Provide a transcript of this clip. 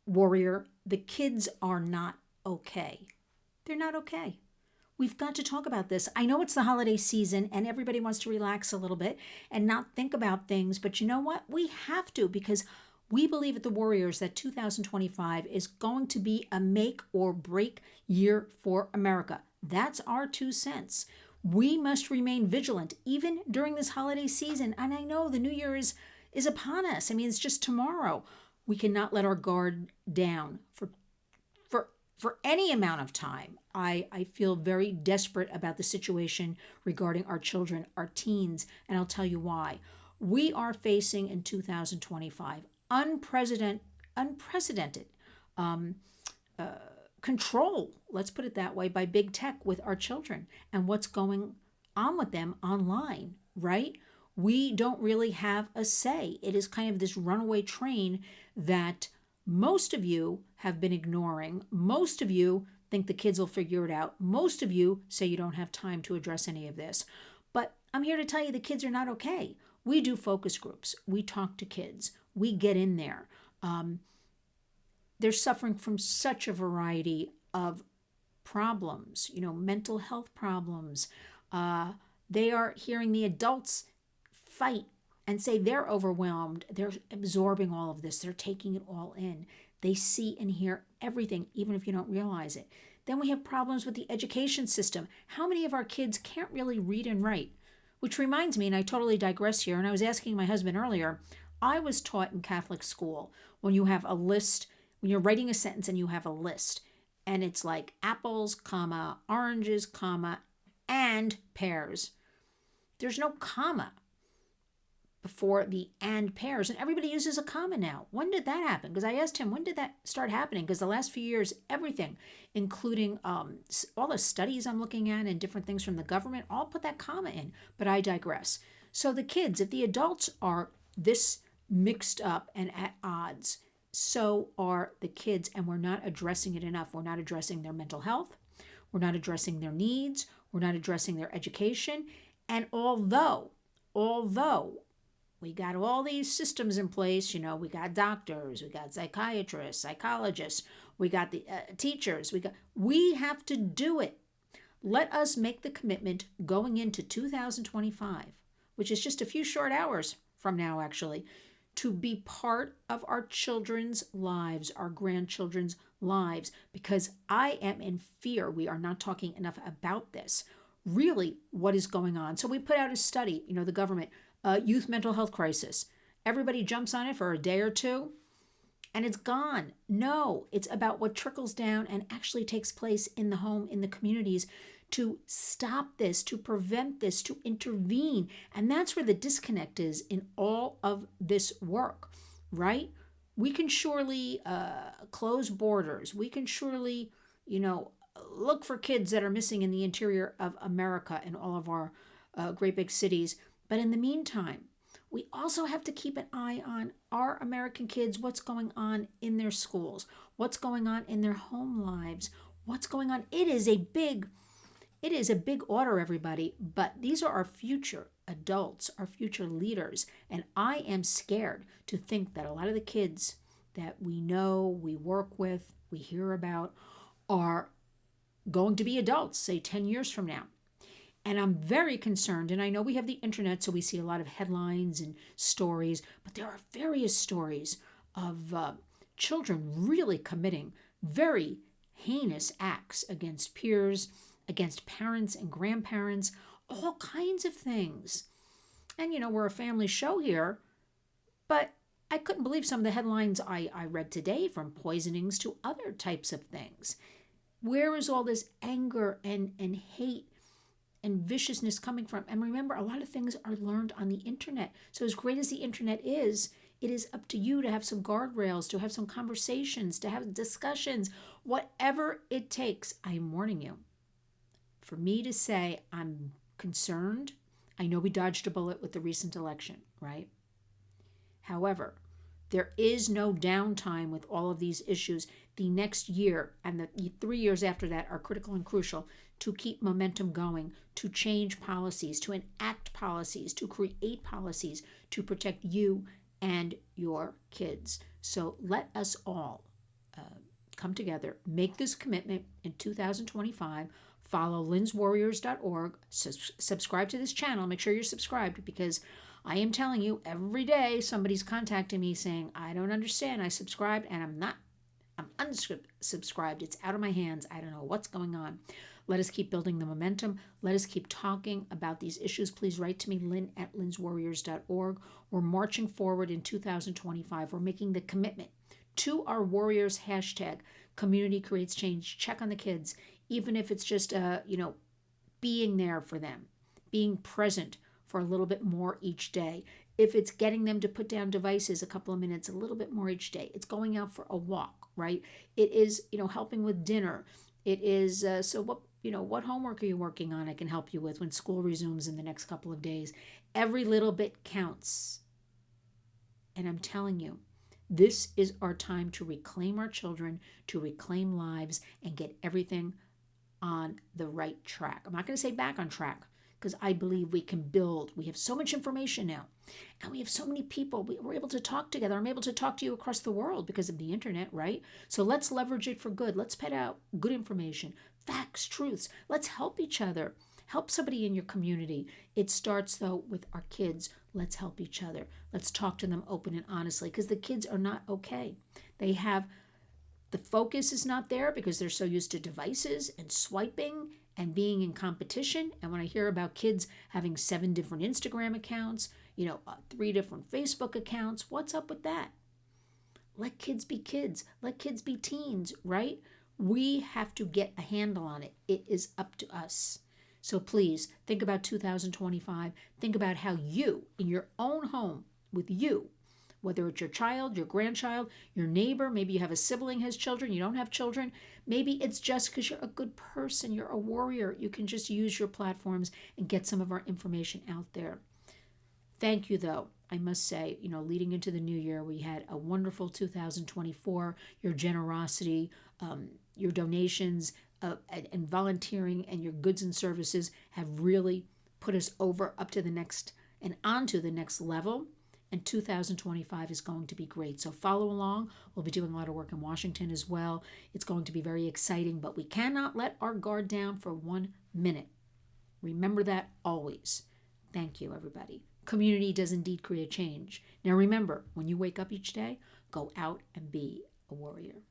warrior, the kids are not okay. They're not okay. We've got to talk about this. I know it's the holiday season and everybody wants to relax a little bit and not think about things, but you know what? We have to, because we believe at the Warriors that 2025 is going to be a make or break year for America. That's our 2 cents. We must remain vigilant even during this holiday season. And I know the new year is upon us. I mean, it's just tomorrow. We cannot let our guard down for any amount of time. I feel very desperate about the situation regarding our children, our teens, and I'll tell you why. We are facing in 2025 unprecedented control, let's put it that way, by big tech with our children and what's going on with them online, right? We don't really have a say. It is kind of this runaway train that most of you have been ignoring. Most of you think the kids will figure it out. Most of you say you don't have time to address any of this. But I'm here to tell you the kids are not okay. We do focus groups. We talk to kids. We get in there. They're suffering from such a variety of problems, mental health problems. They are hearing the adults fight and say they're overwhelmed. They're absorbing all of this. They're taking it all in. They see and hear everything, even if you don't realize it. Then we have problems with the education system. How many of our kids can't really read and write? Which reminds me, and I totally digress here, and I was asking my husband earlier, I was taught in Catholic school when you have a list, when you're writing a sentence and you have a list, and it's like apples, comma, oranges, comma, and pears. There's no comma before the and pears, and everybody uses a comma now. When did that happen? Because I asked him, when did that start happening? Because the last few years, everything, including all the studies I'm looking at and different things from the government, all put that comma in, but I digress. So the kids, if the adults are this mixed up and at odds, so are the kids, and we're not addressing it enough. We're not addressing their mental health. We're not addressing their needs. We're not addressing their education. And although we got all these systems in place, we got doctors, we got psychiatrists, psychologists, we got the teachers, we have to do it. Let us make the commitment going into 2025, which is just a few short hours from now, actually, to be part of our children's lives, our grandchildren's lives, because I am in fear. We are not talking enough about this. Really, what is going on? So we put out a study, the government, youth mental health crisis. Everybody jumps on it for a day or two, and it's gone. No, it's about what trickles down and actually takes place in the home, in the communities, to stop this, to prevent this, to intervene. And that's where the disconnect is in all of this work, right? We can surely close borders. We can surely, look for kids that are missing in the interior of America and all of our great big cities. But in the meantime, we also have to keep an eye on our American kids, what's going on in their schools, what's going on in their home lives, what's going on. It is a big order, everybody, but these are our future adults, our future leaders. And I am scared to think that a lot of the kids that we know, we work with, we hear about are going to be adults, say 10 years from now. And I'm very concerned, and I know we have the internet, so we see a lot of headlines and stories, but there are various stories of children really committing very heinous acts against peers, against parents and grandparents, all kinds of things. And, we're a family show here, but I couldn't believe some of the headlines I read today, from poisonings to other types of things. Where is all this anger and hate and viciousness coming from? And remember, a lot of things are learned on the internet. So as great as the internet is, it is up to you to have some guardrails, to have some conversations, to have discussions, whatever it takes. I am warning you. For me to say I'm concerned, I know we dodged a bullet with the recent election, right? However, there is no downtime with all of these issues. The next year and the 3 years after that are critical and crucial to keep momentum going, to change policies, to enact policies, to create policies to protect you and your kids. So let us all come together, make this commitment in 2025. Follow lynswarriors.org. Subscribe to this channel. Make sure you're subscribed, because I am telling you, every day somebody's contacting me saying, I don't understand. I subscribed and I'm unsubscribed. It's out of my hands. I don't know what's going on. Let us keep building the momentum. Let us keep talking about these issues. Please write to me, lynn@lynswarriors.org. We're marching forward in 2025. We're making the commitment to our warriors hashtag. Community creates change. Check on the kids, even if it's just, being there for them, being present for a little bit more each day. If it's getting them to put down devices a couple of minutes, a little bit more each day. It's going out for a walk, right? It is, helping with dinner. It is, what homework are you working on? I can help you with when school resumes in the next couple of days. Every little bit counts. And I'm telling you, this is our time to reclaim our children, to reclaim lives, and get everything on the right track. I'm not going to say back on track, because I believe we can build. We have so much information now, and we have so many people. We're able to talk together. I'm able to talk to you across the world because of the internet, right? So let's leverage it for good. Let's put out good information, facts, truths. Let's help each other. Help somebody in your community. It starts, though, with our kids. Let's help each other. Let's talk to them open and honestly, because the kids are not okay. The focus is not there because they're so used to devices and swiping and being in competition. And when I hear about kids having 7 different Instagram accounts, 3 different Facebook accounts, what's up with that? Let kids be kids. Let kids be teens, right? We have to get a handle on it. It is up to us. So please think about 2025. Think about how you, in your own home, with you, whether it's your child, your grandchild, your neighbor, maybe you have a sibling has children, you don't have children. Maybe it's just because you're a good person, you're a warrior. You can just use your platforms and get some of our information out there. Thank you, though. I must say, leading into the new year, we had a wonderful 2024. Your generosity, your donations, and volunteering, and your goods and services have really put us over up to the next and onto the next level. And 2025 is going to be great. So follow along. We'll be doing a lot of work in Washington as well. It's going to be very exciting, but we cannot let our guard down for 1 minute. Remember that always. Thank you, everybody. Community does indeed create change. Now remember, when you wake up each day, go out and be a warrior.